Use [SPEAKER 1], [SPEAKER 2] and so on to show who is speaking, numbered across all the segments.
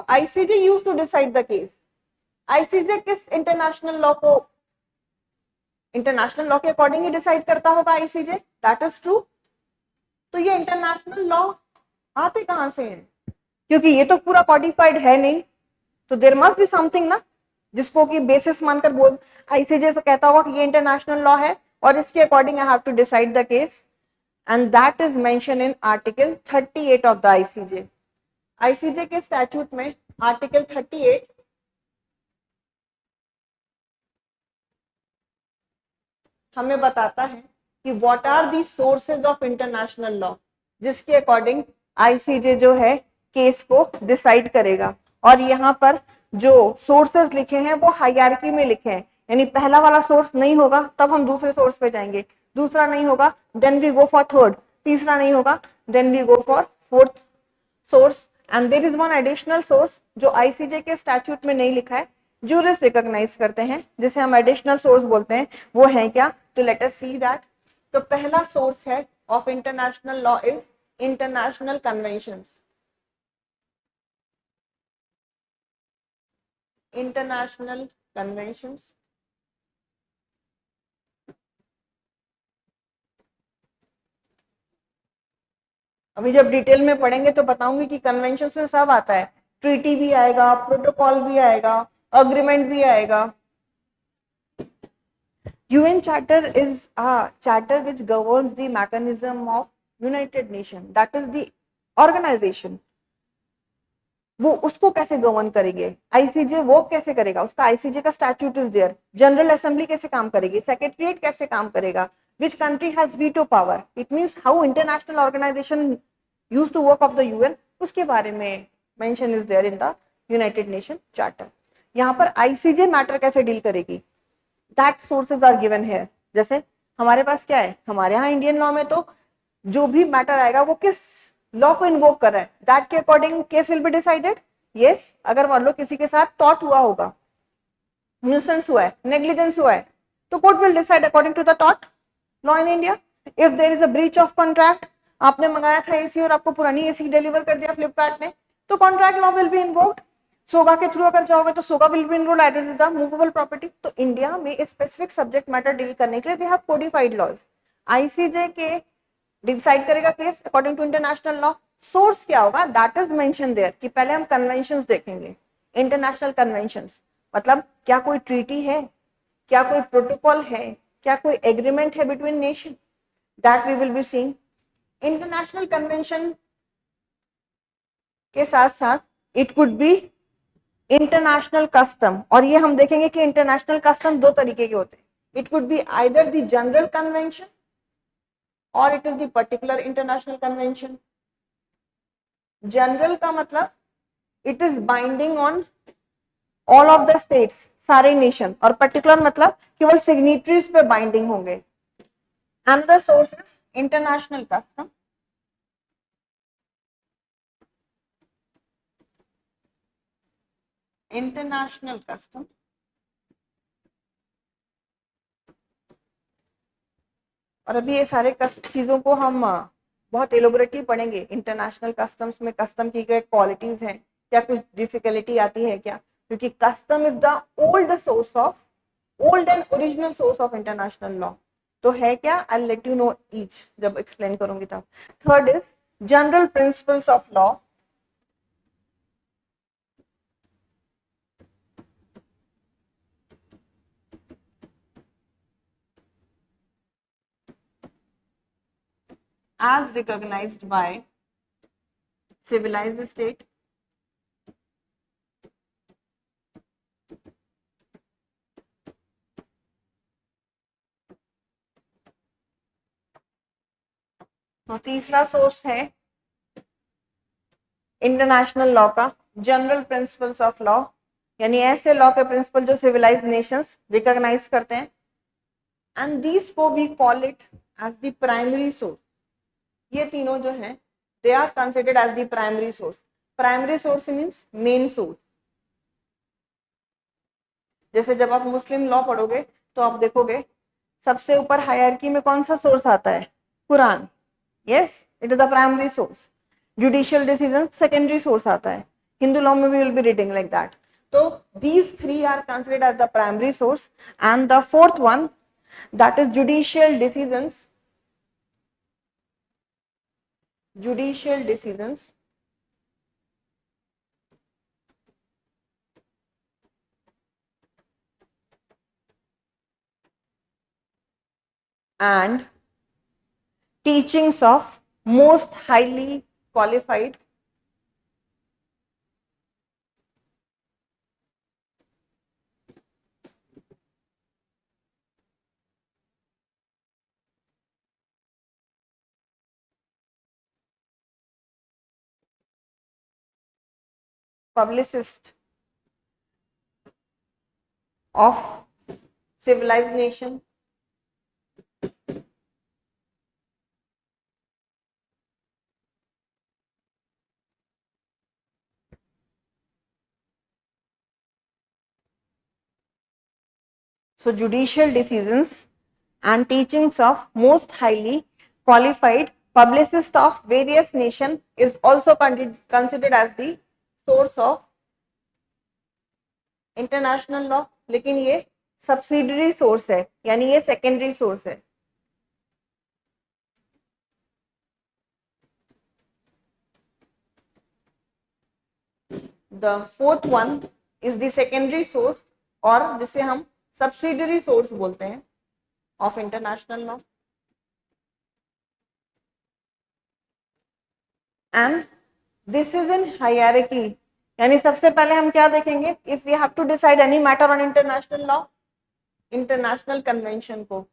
[SPEAKER 1] ICJ use to decide the case. ICJ किस international law को, international law के according ही डिसाइड करता होगा आईसीजे, दैट इज ट्रू। तो ये इंटरनेशनल लॉ आते कहां से हैं, क्योंकि ये तो पूरा कॉडिफाइड है नहीं, तो देयर मस्ट बी समथिंग ना जिसको कि बेसिस मानकर बोल आईसीजे से कहता होगा कि ये इंटरनेशनल लॉ है और इसके according I have to decide the case, and that is mention in article 38 of the ICJ. ICJ के स्टैट्यूट में आर्टिकल 38 हमें बताता है कि what are the sources of international law, जिसके अकॉर्डिंग आईसीजे जो है केस को डिसाइड करेगा। और यहाँ पर जो सोर्सेज लिखे हैं वो हायरार्की में लिखे हैं, यानी पहला वाला सोर्स नहीं होगा तब हम दूसरे सोर्स पे जाएंगे, दूसरा नहीं होगा then we go for third, तीसरा नहीं होगा then we go for fourth source, and there is one additional source जो आईसीजे के स्टैट्यूट में नहीं लिखा है, जूरिस रिकॉग्नाइज करते हैं, जिसे हम एडिशनल सोर्स बोलते हैं। वो है क्या, तो लेट अस सी दैट। तो पहला सोर्स है of international law is international conventions. International conventions अभी जब डिटेल में पढ़ेंगे तो बताऊंगी कि कन्वेंशंस में सब आता है, ट्रीटी भी आएगा, प्रोटोकॉल भी आएगा, अग्रीमेंट भी आएगा। UN Charter is a charter which governs the mechanism of United Nations. That is the organization. वो उसको कैसे गवर्न करेंगे, आईसीजे वो कैसे करेगा, उसका आईसीजे का statute is there. General assembly कैसे काम करेगी, सेक्रेटरीट कैसे काम करेगा, which country has veto power, it means how international organisation use to work of the UN, उसके बारे में mention is there in the United Nation charter. यहाँ पर आईसीजे मैटर कैसे डील करेगी, that sources are given here. जैसे हमारे पास क्या है, हमारे यहाँ इंडियन लॉ में तो जो भी मैटर आएगा वो किस लॉ को इन्वोक कर रहा है, दैट के according case will be decided. Yes, अगर मान लो किसी के साथ टॉर्ट हुआ होगा, न्यूसेंस हुआ है, नेग्लिजेंस हुआ है, तो court will decide according to the tort law in India. If there is a breach of contract, आपने मंगाया था एसी और आपको पुरानी एसी डिलीवर कर दिया फ्लिपकार्ट ने, तो contract law will be invoked. SOGA के थ्रू अगर जाओगे तो SOGA will be involved, it is the movable property. तो इंडिया में स्पेसिफिक सब्जेक्ट मैटर डील करने के लिए we have codified laws. ICJ के डिसाइड करेगा case according to international law. Source क्या होगा, दैट इज मेंशन देयर, कि पहले हम कन्वेंशंस देखेंगे। इंटरनेशनल कन्वेंशंस मतलब क्या कोई ट्रीटी है, क्या कोई प्रोटोकॉल है, क्या कोई एग्रीमेंट है between nation, that we will be seeing. International convention के साथ साथ it could be international custom, और ये हम देखेंगे कि इंटरनेशनल कस्टम दो तरीके के होते हैं। It could be either the general convention और it is the particular international convention. General का मतलब it is binding on all of the states, सारे नेशन, और पर्टिकुलर मतलब केवल सिग्नेटरीज पे बाइंडिंग होंगे। Another source is international custom. International custom और अभी ये सारे चीजों को हम बहुत एलोबरेटली पढ़ेंगे। इंटरनेशनल कस्टम्स में कस्टम की क्या क्वालिटीज हैं, क्या कुछ डिफिकल्टी आती है क्या, क्योंकि custom is the old source of, old and original source of international law. तो है क्या, I let you know each जब एक्सप्लेन करूंगी तब। Third is general principles of law. as recognized by civilized state, तो तीसरा सोर्स है international law का जनरल प्रिंसिपल्स ऑफ लॉ, यानी ऐसे लॉ के प्रिंसिपल जो सिविलाइज्ड नेशंस रिकॉग्नाइज करते हैं, एंड दिस को we call it as the primary source. ये तीनों जो हैं they are considered as the primary source. Primary source means main source. जैसे जब आप मुस्लिम लॉ पढ़ोगे तो आप देखोगे सबसे ऊपर हायरार्की में कौन सा सोर्स आता है, Quran. Yes, it is the primary source. Judicial decision secondary source आता है। Hindu law में we will be reading like that. So these three are considered as the primary source, and the fourth one, that is judicial decisions. Judicial decisions and teachings of most highly qualified publicist of civilized nation, so judicial decisions and teachings of most highly qualified publicist of various nation is also considered as the source of international law, लेकिन ये subsidiary source है, यानी ये secondary source है. The fourth one is the secondary source, और जिसे हम subsidiary source बोलते हैं of international law. And this is in hierarchy, यानी सबसे पहले हम क्या देखेंगे, if we have to decide any matter on international law, international convention को.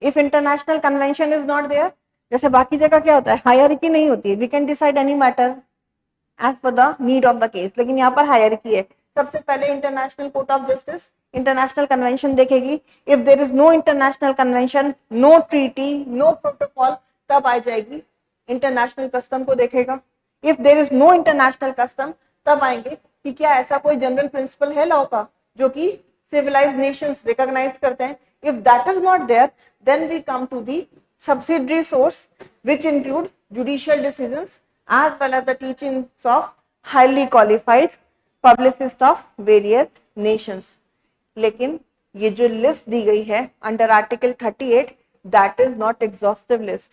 [SPEAKER 1] If international convention is not there, जैसे बाकी जगह क्या होता है, हायरार्की नहीं होती है, we can decide any matter as per the need of the case, लेकिन यहाँ पर हायरार्की है. सबसे पहले International Court of Justice international convention देखेगी. If there is no international convention, no treaty, no protocol, तब आ जाएगी. इंटरनेशनल कस्टम को देखेगा. If there is no international custom, तब आएंगे कि क्या ऐसा कोई जनरल प्रिंसिपल है लॉ का जो कि civilized nations recognize करते हैं. If that is not there, then we come to the subsidiary source, which include judicial decisions as well as the teachings of highly qualified publicists of various nations. लेकिन ये जो list दी गई है under article 38, that is not exhaustive list.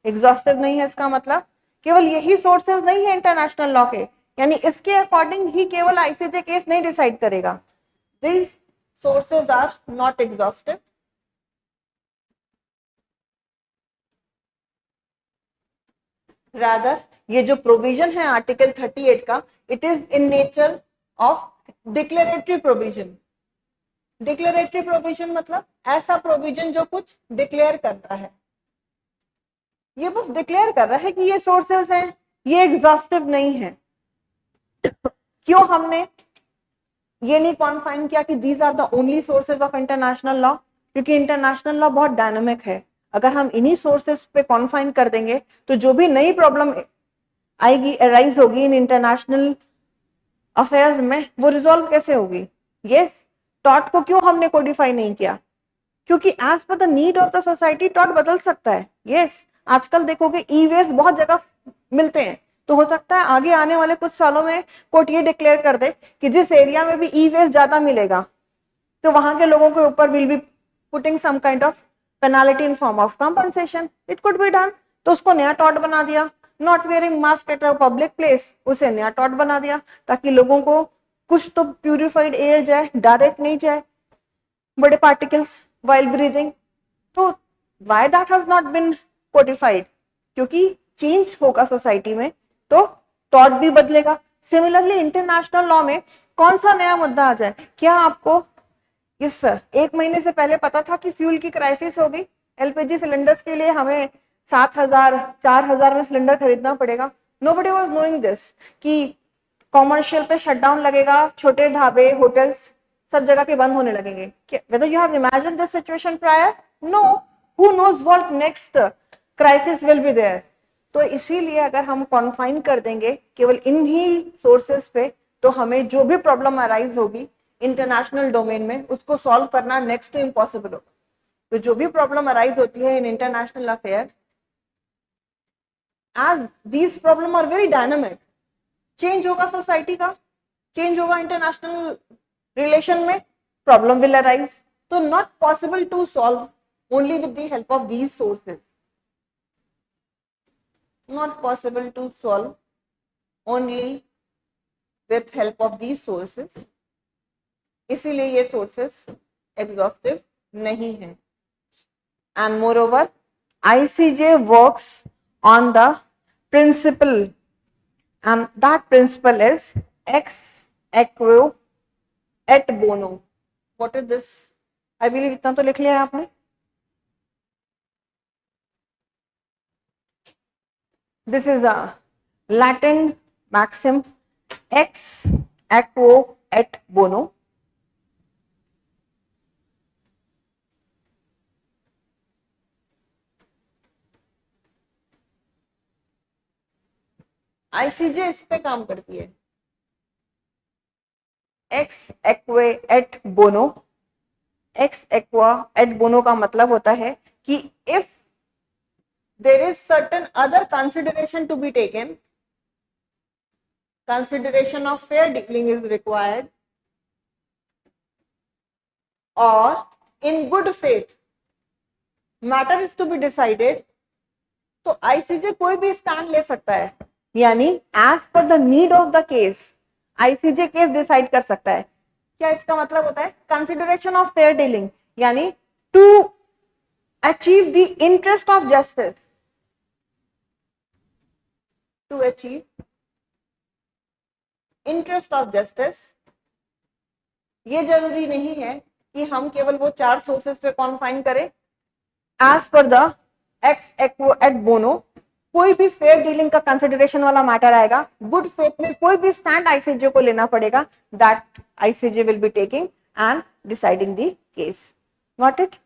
[SPEAKER 1] Exhaustive नहीं है, इसका मतलब केवल यही सोर्सेज नहीं है इंटरनेशनल लॉ के, यानी इसके अकॉर्डिंग ही केवल आईसीजे केस नहीं डिसाइड करेगा. These sources are not exhaustive. Rather, ये जो प्रोविजन है आर्टिकल 38 का, it is in nature of declaratory provision. Declaratory provision मतलब ऐसा प्रोविजन जो कुछ डिक्लेयर करता है. ये बस डिक्लेयर कर रहा है कि ये सोर्सेज हैं, ये एग्जॉस्टिव नहीं है. क्यों हमने ये नहीं कॉन्फाइन किया कि these are the only sources of international law, क्योंकि इंटरनेशनल लॉ बहुत डायनामिक है. अगर हम इन्हीं सोर्सेज पे कॉन्फाइन कर देंगे तो जो भी नई प्रॉब्लम आएगी, अराइज होगी इन इंटरनेशनल अफेयर्स में, वो रिजॉल्व कैसे होगी. यस, टॉट को क्यों हमने कोडिफाई नहीं किया, क्योंकि as per the need of the society टॉट बदल सकता है. यस, आजकल देखोगे ई वेस्ट बहुत जगह मिलते हैं, तो हो सकता है आगे आने वाले कुछ सालों में कोर्ट ये डिक्लेयर कर दे कि जिस एरिया में भी ई वेस्ट ज्यादा मिलेगा तो वहां के लोगों के ऊपर will be putting some kind of penalty in form of compensation. It could be done. तो उसको नया टॉट बना दिया. Not wearing mask at a public place, उसे नया टॉट बना दिया ताकि लोगों को कुछ तो प्यूरिफाइड एयर जाए, डायरेक्ट नहीं जाए बड़े पार्टिकल्स while breathing. तो why that has not been codified? क्योंकि चेंज होगा सोसाइटी में तो थॉट भी बदलेगा. सिमिलरली इंटरनेशनल लॉ में कौन सा नया मुद्दा आ जाए. क्या आपको इस एक महीने से पहले पता था कि फ्यूल की क्राइसिस होगी, एलपीजी सिलेंडर्स के लिए हमें 7,000 4,000 में सिलेंडर खरीदना पड़ेगा. नोबडी वाज नोइंग दिस कि कॉमर्शियल पे शटडाउन लगेगा, छोटे ढाबे, होटल्स सब जगह के बंद होने लगेंगे. whether you have imagined this situation prior? No. Who knows what next crisis will be there? तो इसीलिए अगर हम कॉन्फाइन कर देंगे केवल इन ही सोर्सेस पे, तो हमें जो भी प्रॉब्लम अराइज होगी इंटरनेशनल डोमेन में उसको सॉल्व करना नेक्स्ट टू इम्पॉसिबल होगा. तो जो भी प्रॉब्लम अराइज होती है in international affair, as these problem are very dynamic, change होगा सोसाइटी का, चेंज होगा इंटरनेशनल रिलेशन में, प्रॉब्लम विल अराइज. तो not possible to solve only with the help of these sources, not possible to solve only with help of these sources. इसीलिए ये sources exhaustive नहीं है. And more over ICJ works on the principle, and that principle is ex equo et bono. What is this? I believe इतना तो लिख लिया है आपने. This is a Latin maxim, ex equo et bono. ICJ इस पे काम करती है. एक्स एक्वे एट बोनो. एक्स एक्वा एट बोनो का मतलब होता है कि if there is certain other consideration to be taken, consideration of fair dealing is required, or in good faith matter is to be decided, तो आईसीजे कोई भी स्टैंड ले सकता है. यानी as per the need of the case ICJ case decide कर सकता है. क्या इसका मतलब होता है? कंसिडरेशन ऑफ फेयर डीलिंग, यानी to achieve the interest of justice, to achieve interest of justice. ये जरूरी नहीं है कि हम केवल वो 4 सोर्सेस पे कॉन्फाइन करें. एज पर द एक्स एक्वो एट बोनो कोई भी फेयर डीलिंग का कंसिडरेशन वाला मैटर आएगा, गुड फेथ में कोई भी स्टैंड आईसीजे को लेना पड़ेगा, that ICJ will be taking and deciding the case. Got it?